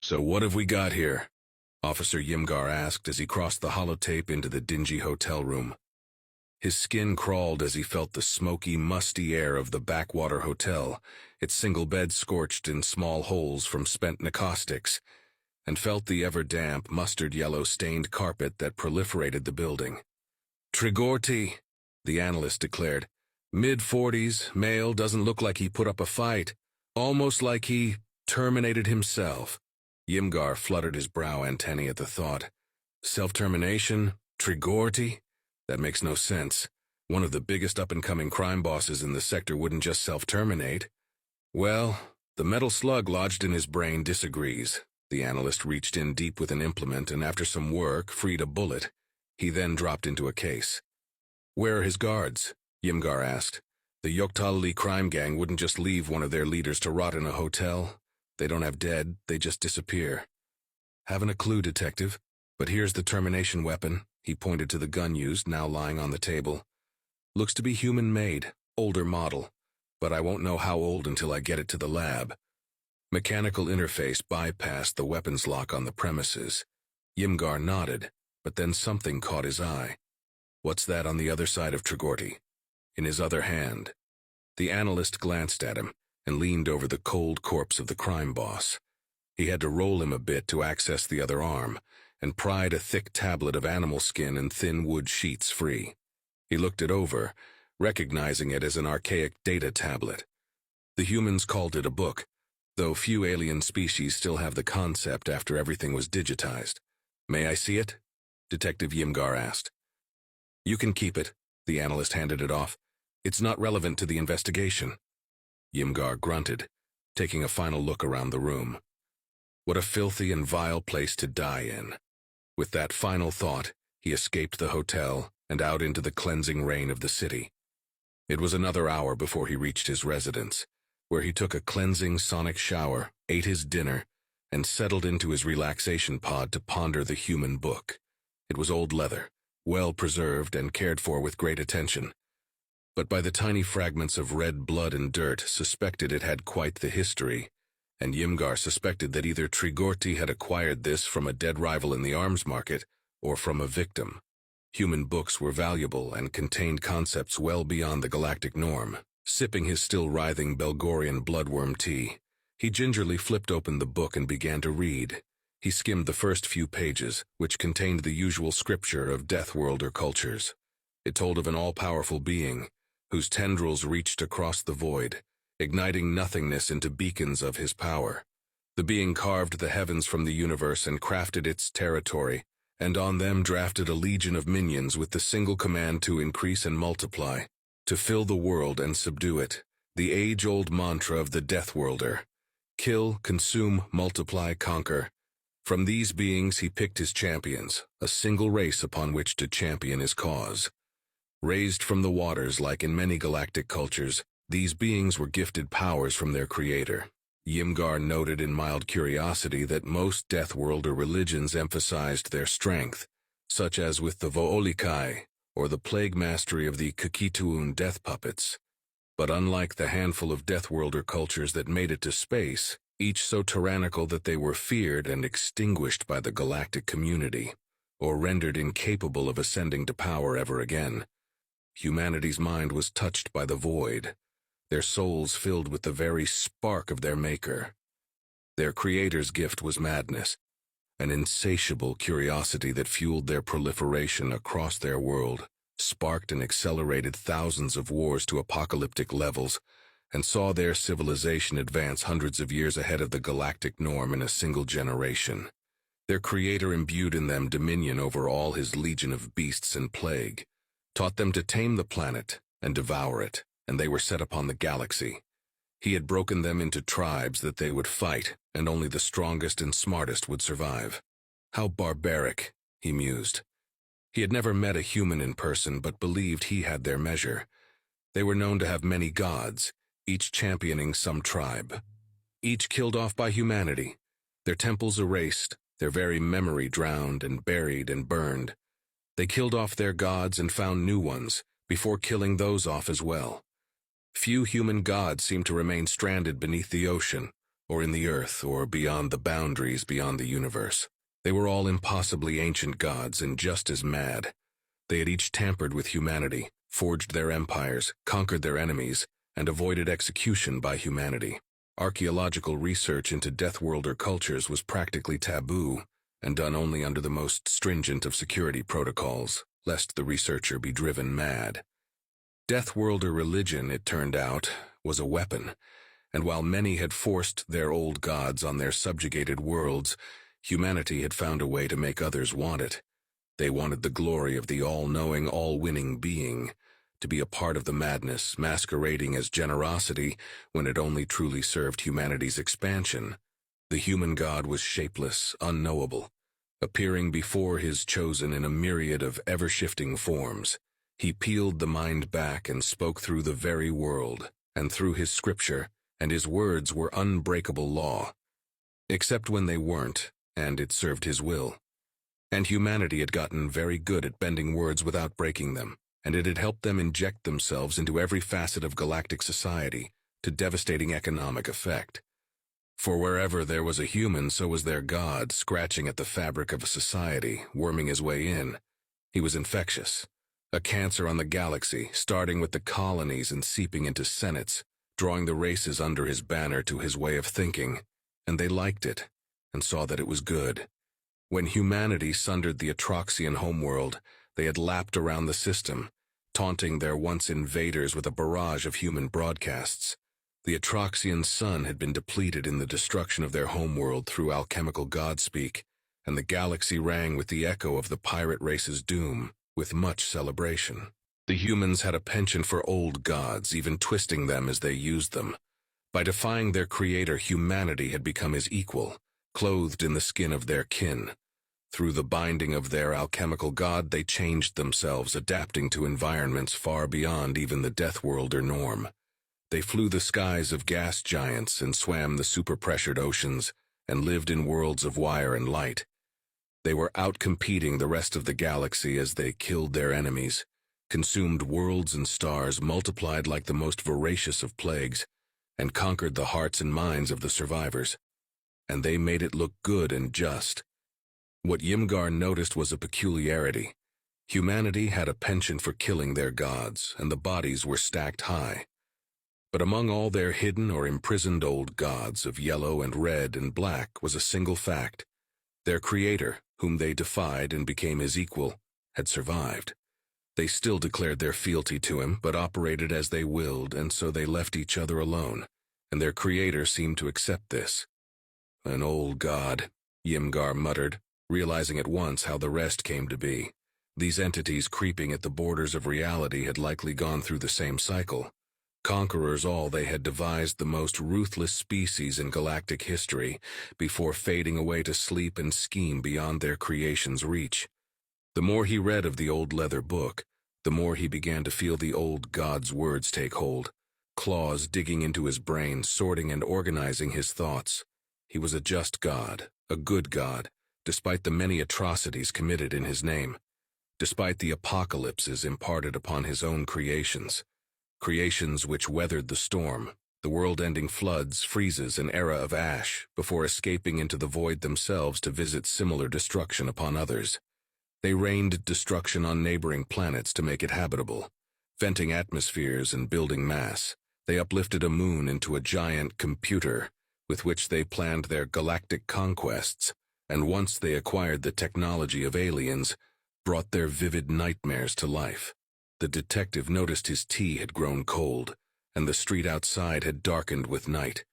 "So what have we got here?" Officer Ymgar asked as he crossed the holotape into the dingy hotel room. His skin crawled as he felt the smoky, musty air of the backwater hotel, its single bed scorched in small holes from spent acoustics, and felt the ever-damp, mustard-yellow stained carpet that proliferated the building. "Trigorti," the analyst declared. "Mid-40s, male, doesn't look like he put up a fight. Almost like he terminated himself." Ymgar fluttered his brow antennae at the thought. Self-termination? Trigorti? That makes no sense. One of the biggest up-and-coming crime bosses in the sector wouldn't just self-terminate. Well, the metal slug lodged in his brain disagrees. The analyst reached in deep with an implement and after some work freed a bullet. He then dropped into a case. "Where are his guards?" Ymgar asked. "The Yoktalli crime gang wouldn't just leave one of their leaders to rot in a hotel. They don't have dead, they just disappear." "Haven't a clue, detective. But here's the termination weapon." He pointed to the gun used, now lying on the table. "Looks to be human-made, older model, but I won't know how old until I get it to the lab." Mechanical interface bypassed the weapons lock on the premises. Ymgar nodded, but then something caught his eye. "What's that on the other side of Trigorti?" In his other hand. The analyst glanced at him and leaned over the cold corpse of the crime boss. He had to roll him a bit to access the other arm, and pried a thick tablet of animal skin and thin wood sheets free. He looked it over, recognizing it as an archaic data tablet. The humans called it a book, though few alien species still have the concept after everything was digitized. "May I see it?" Detective Ymgar asked. "You can keep it," the analyst handed it off. "It's not relevant to the investigation." Ymgar grunted, taking a final look around the room. What a filthy and vile place to die in. With that final thought, he escaped the hotel and out into the cleansing rain of the city. It was another hour before he reached his residence, where he took a cleansing sonic shower, ate his dinner, and settled into his relaxation pod to ponder the human book. It was old leather, well preserved and cared for with great attention. But by the tiny fragments of red blood and dirt, suspected it had quite the history, and Ymgar suspected that either Trigorti had acquired this from a dead rival in the arms market or from a victim. Human books were valuable and contained concepts well beyond the galactic norm. Sipping his still writhing Belgorian bloodworm tea, he gingerly flipped open the book and began to read. He skimmed the first few pages, which contained the usual scripture of Deathworlder cultures. It told of an all-powerful being, whose tendrils reached across the void, igniting nothingness into beacons of his power. The being carved the heavens from the universe and crafted its territory, and on them drafted a legion of minions with the single command to increase and multiply, to fill the world and subdue it, the age-old mantra of the Deathworlder. Kill, consume, multiply, conquer. From these beings he picked his champions, a single race upon which to champion his cause. Raised from the waters like in many galactic cultures, these beings were gifted powers from their creator. Ymgar noted in mild curiosity that most Deathworlder religions emphasized their strength, such as with the Voolikai, or the plague mastery of the Kukituun death puppets. But unlike the handful of Deathworlder cultures that made it to space, each so tyrannical that they were feared and extinguished by the galactic community, or rendered incapable of ascending to power ever again. Humanity's mind was touched by the void, their souls filled with the very spark of their maker. Their creator's gift was madness, an insatiable curiosity that fueled their proliferation across their world, sparked and accelerated thousands of wars to apocalyptic levels, and saw their civilization advance hundreds of years ahead of the galactic norm in a single generation. Their creator imbued in them dominion over all his legion of beasts and plague, taught them to tame the planet and devour it, and they were set upon the galaxy. He had broken them into tribes that they would fight, and only the strongest and smartest would survive. How barbaric, he mused. He had never met a human in person, but believed he had their measure. They were known to have many gods, each championing some tribe. Each killed off by humanity, their temples erased, their very memory drowned and buried and burned. They killed off their gods and found new ones, before killing those off as well. Few human gods seemed to remain stranded beneath the ocean, or in the earth, or beyond the boundaries beyond the universe. They were all impossibly ancient gods and just as mad. They had each tampered with humanity, forged their empires, conquered their enemies, and avoided execution by humanity. Archaeological research into Deathworlder cultures was practically taboo and done only under the most stringent of security protocols, lest the researcher be driven mad. Deathworlder religion, it turned out, was a weapon, and while many had forced their old gods on their subjugated worlds, humanity had found a way to make others want it. They wanted the glory of the all-knowing, all-winning being, to be a part of the madness masquerading as generosity when it only truly served humanity's expansion. The human god was shapeless, unknowable, appearing before his chosen in a myriad of ever-shifting forms. He peeled the mind back and spoke through the very world, and through his scripture, and his words were unbreakable law. Except when they weren't, and it served his will. And humanity had gotten very good at bending words without breaking them, and it had helped them inject themselves into every facet of galactic society, to devastating economic effect. For wherever there was a human, so was their god, scratching at the fabric of a society, worming his way in. He was infectious, a cancer on the galaxy, starting with the colonies and seeping into senates, drawing the races under his banner to his way of thinking, and they liked it, and saw that it was good. When humanity sundered the Atroxian homeworld, they had lapped around the system, taunting their once invaders with a barrage of human broadcasts. The Atroxian sun had been depleted in the destruction of their homeworld through alchemical godspeak, and the galaxy rang with the echo of the pirate race's doom, with much celebration. The humans had a penchant for old gods, even twisting them as they used them. By defying their creator, humanity had become his equal, clothed in the skin of their kin. Through the binding of their alchemical god, they changed themselves, adapting to environments far beyond even the Deathworlder norm. They flew the skies of gas giants and swam the super-pressured oceans and lived in worlds of wire and light. They were outcompeting the rest of the galaxy as they killed their enemies, consumed worlds and stars, multiplied like the most voracious of plagues, and conquered the hearts and minds of the survivors. And they made it look good and just. What Ymgar noticed was a peculiarity. Humanity had a penchant for killing their gods, and the bodies were stacked high. But among all their hidden or imprisoned old gods of yellow and red and black was a single fact. Their creator, whom they defied and became his equal, had survived. They still declared their fealty to him, but operated as they willed, and so they left each other alone, and their creator seemed to accept this. An old god, Ymgar muttered, realizing at once how the rest came to be. These entities creeping at the borders of reality had likely gone through the same cycle. Conquerors all, they had devised the most ruthless species in galactic history before fading away to sleep and scheme beyond their creation's reach. The more he read of the old leather book, the more he began to feel the old god's words take hold, claws digging into his brain, sorting and organizing his thoughts. He was a just god, a good god, despite the many atrocities committed in his name, despite the apocalypses imparted upon his own creations which weathered the storm, the world-ending floods, freezes, an era of ash, before escaping into the void themselves to visit similar destruction upon others. They rained destruction on neighboring planets to make it habitable, venting atmospheres and building mass. They uplifted a moon into a giant computer, with which they planned their galactic conquests, and once they acquired the technology of aliens, brought their vivid nightmares to life. The detective noticed his tea had grown cold, and the street outside had darkened with night.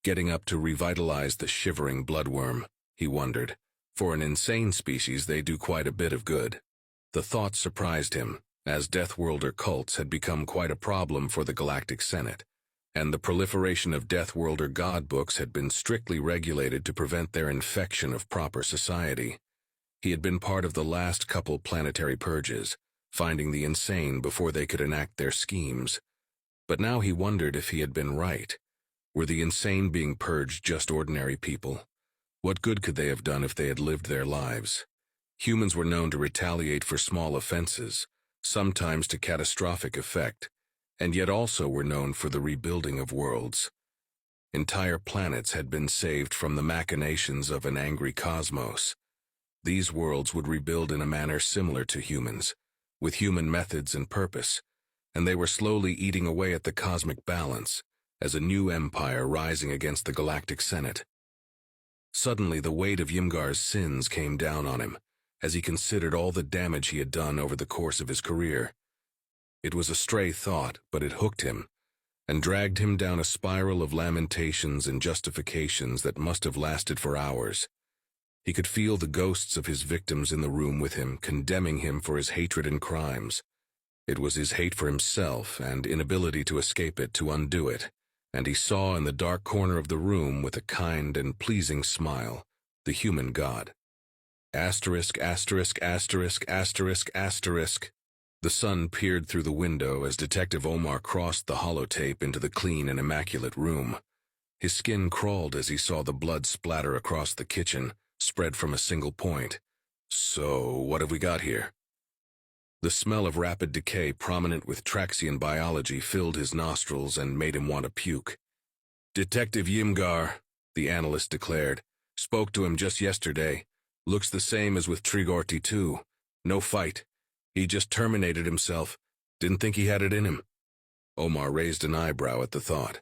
Getting up to revitalize the shivering bloodworm, he wondered. For an insane species, they do quite a bit of good. The thought surprised him, as Deathworlder cults had become quite a problem for the Galactic Senate, and the proliferation of Deathworlder god books had been strictly regulated to prevent their infection of proper society. He had been part of the last couple planetary purges, finding the insane before they could enact their schemes. But now he wondered if he had been right. Were the insane being purged just ordinary people? What good could they have done if they had lived their lives? Humans were known to retaliate for small offenses, sometimes to catastrophic effect, and yet also were known for the rebuilding of worlds. Entire planets had been saved from the machinations of an angry cosmos. These worlds would rebuild in a manner similar to humans, with human methods and purpose, and they were slowly eating away at the cosmic balance, as a new empire rising against the Galactic Senate. Suddenly, the weight of Ymgar's sins came down on him, as he considered all the damage he had done over the course of his career. It was a stray thought, but it hooked him, and dragged him down a spiral of lamentations and justifications that must have lasted for hours. He could feel the ghosts of his victims in the room with him, condemning him for his hatred and crimes. It was his hate for himself and inability to escape it to undo it, and he saw in the dark corner of the room with a kind and pleasing smile, the human god. Asterisk, asterisk, asterisk, asterisk, asterisk. The sun peered through the window as Detective Omar crossed the holotape into the clean and immaculate room. His skin crawled as he saw the blood splatter across the kitchen, spread from a single point. So, what have we got here? The smell of rapid decay prominent with Traxian biology filled his nostrils and made him want to puke. Detective Ymgar, the analyst declared. Spoke to him just yesterday. Looks the same as with Trigorti too. No fight. He just terminated himself. Didn't think he had it in him. Omar raised an eyebrow at the thought.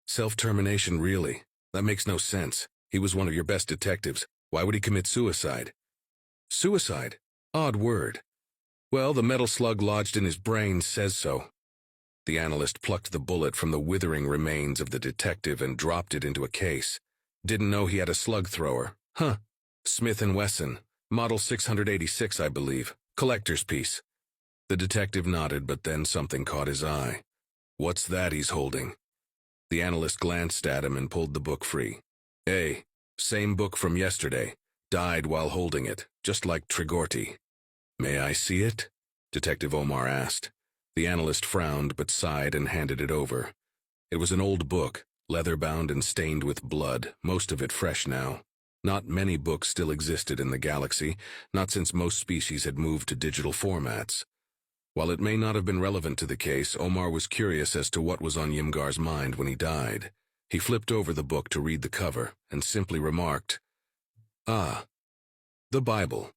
Self-termination, really? That makes no sense. He was one of your best detectives. Why would he commit suicide? Suicide? Odd word. Well, the metal slug lodged in his brain says so. The analyst plucked the bullet from the withering remains of the detective and dropped it into a case. Didn't know he had a slug thrower. Huh. Smith & Wesson. Model 686, I believe. Collector's piece. The detective nodded, but then something caught his eye. What's that he's holding? The analyst glanced at him and pulled the book free. Hey, same book from yesterday. Died while holding it, just like Trigorti. May I see it? Detective Omar asked. The analyst frowned but sighed and handed it over. It was an old book, leather-bound and stained with blood, most of it fresh now. Not many books still existed in the galaxy, not since most species had moved to digital formats. While it may not have been relevant to the case, Omar was curious as to what was on Ymgar's mind when he died. He flipped over the book to read the cover and simply remarked, "Ah, the Bible."